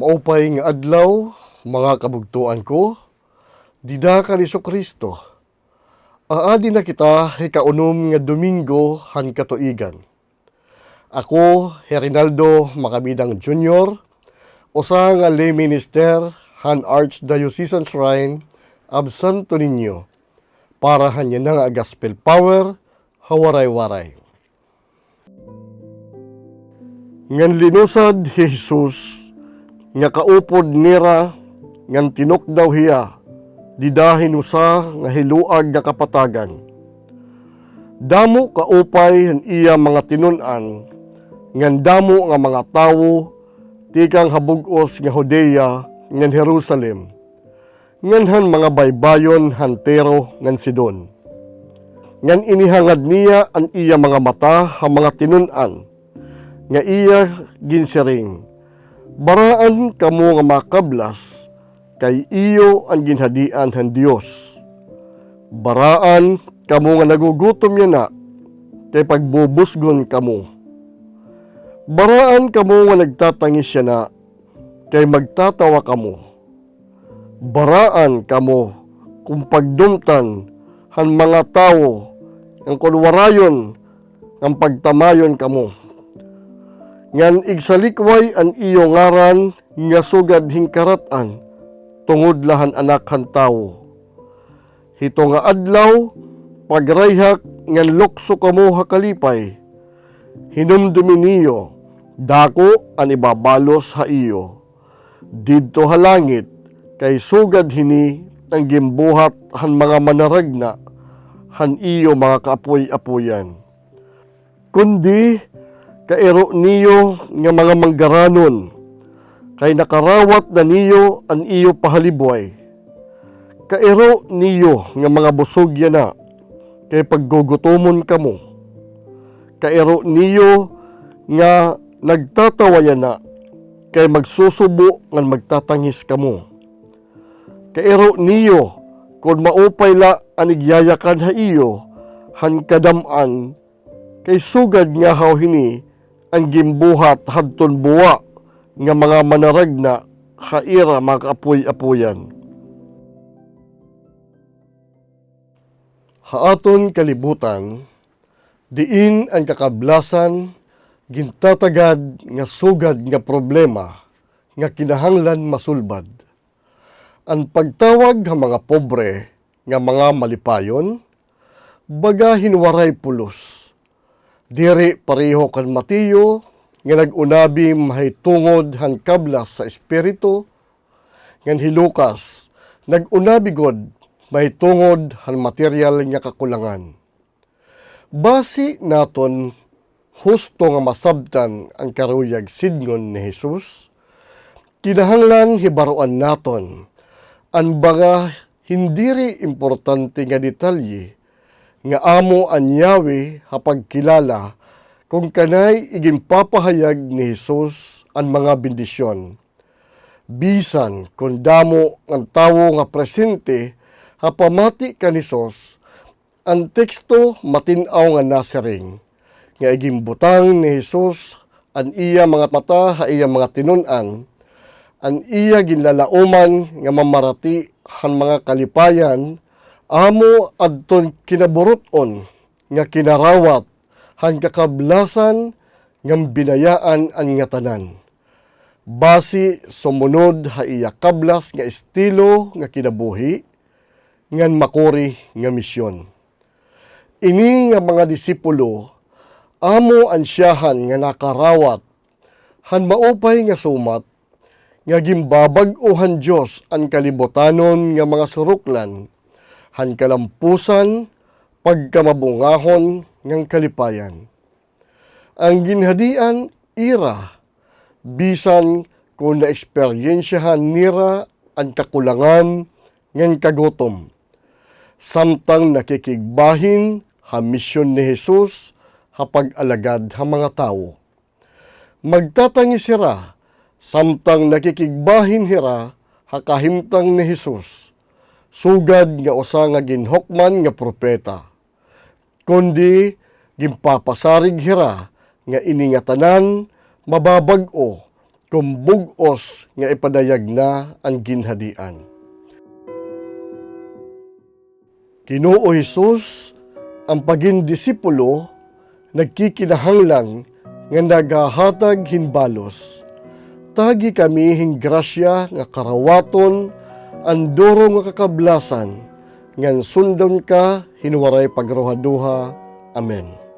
Maupay nga adlaw, mga kabugtuan ko, dida ka ni Kristo. Aadi na kita hikaunom nga Domingo han katuigan. Ako, Herinaldo Macabidang Jr., usa nga lay minister han Archdiocesan Shrine of Santo Niño, para hanya nga gospel power, hawaray-waray. Ngan linusad Jesus, nga kaupod nira ngan tinukdaw hiya didahin usa nga hiluag nga kapatagan. Damo kaupay han iya mga tinun-an ngan damo nga mga tawo tikang habug-os nga Judea ngan Jerusalem ngan han mga baybayon han Tiro ngan Sidon. Ngan inihangad niya an iya mga mata ha mga tinun-an nga iya ginsiring, baraan kamo nga makablas, kay iyo ang ginhadian han Dios. Baraan kamo nga nagugutom niya na, kay pagbubusgon kamo. Baraan kamo nga nagtatangis siya na, kay magtatawa kamo. Baraan kamo kung pagdumtan han mga tao, ang kunwarayon, ang pagtamayon kamo. Ngan igsalikway an iyo ngaran nga sugad hingkaratan tungod lahan anak han tawo. Hito nga adlaw pagrayhak ngan lukso kamo hakalipay. Hinumdumi niyo dako an ibabalos ha iyo. Didto ha langit kay sugad hini ang gimbuhat han mga manaragna han iyo mga kaapoy-apoyan. Kundi kairo niyo nga mga manggaranon, kay nakarawat na niyo an iyo pahalibway. Kairo niyo nga mga busog yana, kay paggugutomon kamo. Kairo niyo nga nagtatawa yana, kay magsusubo ngan magtatangis kamo. Kairo niyo kung maupay la anigyayakan ha iyo, han kadam-an, kay sugad nga hawhini ang gimbuhat hadton buwa nga mga manaragna haira mga kaapoy-apoyan. Haaton kalibutan, diin ang kakablasan gintatagad nga sugad nga problema nga kinahanglan masulbad. Ang pagtawag nga mga pobre nga mga malipayon, baga hinwaray pulos. Diri pareho kan Mateo nga nagunabi mahitungod han kablas sa espiritu, ngan Hilukas nagunabi god mahitungod han material nga kakulangan. Basi naton husto nga masabtan ang karuyag sidngon ni Jesus, kinahanglan hibaruan naton ang baga hindiri importante nga detalye nga amo anyawi hapagkilala kung kanay iginpapahayag ni Jesus ang mga bendisyon. Bisan kung damo ang tawo nga presente hapamati kan Jesus, ang teksto matinaw nga nasiring nga igimbutang ni Jesus an iya mga mata ha iya mga tinun-an, an iya ginlalauman nga mamarati han mga kalipayan, amo adton kinaburuton nga kinarawat han kakablasan ngam binayaan an nga tanan. Basi sumunod ha iya kablas nga estilo nga kinabuhi ngan makuri nga misyon. Ini nga mga disipulo amo ansyahan nga nakarawat han maupay nga sumat nga gimbabag-ohan Dios ang kalibutanon nga mga suruklan, han kalampusan, pagkamabungahon ng kalipayan. Ang ginhadian ira, bisan kung na-eksperyensyahan nira ang kakulangan ng kagutom. Samtang nakikigbahin ha misyon ni Jesus ha pag-alagad ha mga tao. Magtatangi sira, samtang nakikigbahin hira ha kahimtang ni Jesus, sugad nga usa nga ginhukman nga propeta, kundi gimpapasarig hira nga ini nga tanan mababag-o kung bug-os nga ipadayag na ang ginhadian. Ginoo Hesus, ang pagin disipulo nagkikinahanglan nga nagahatag hinbalos. Tagi kami grasya nga karawaton ang duro nga kakablasan ngan sundon ka hinuwaray pagruhaduha. Amen.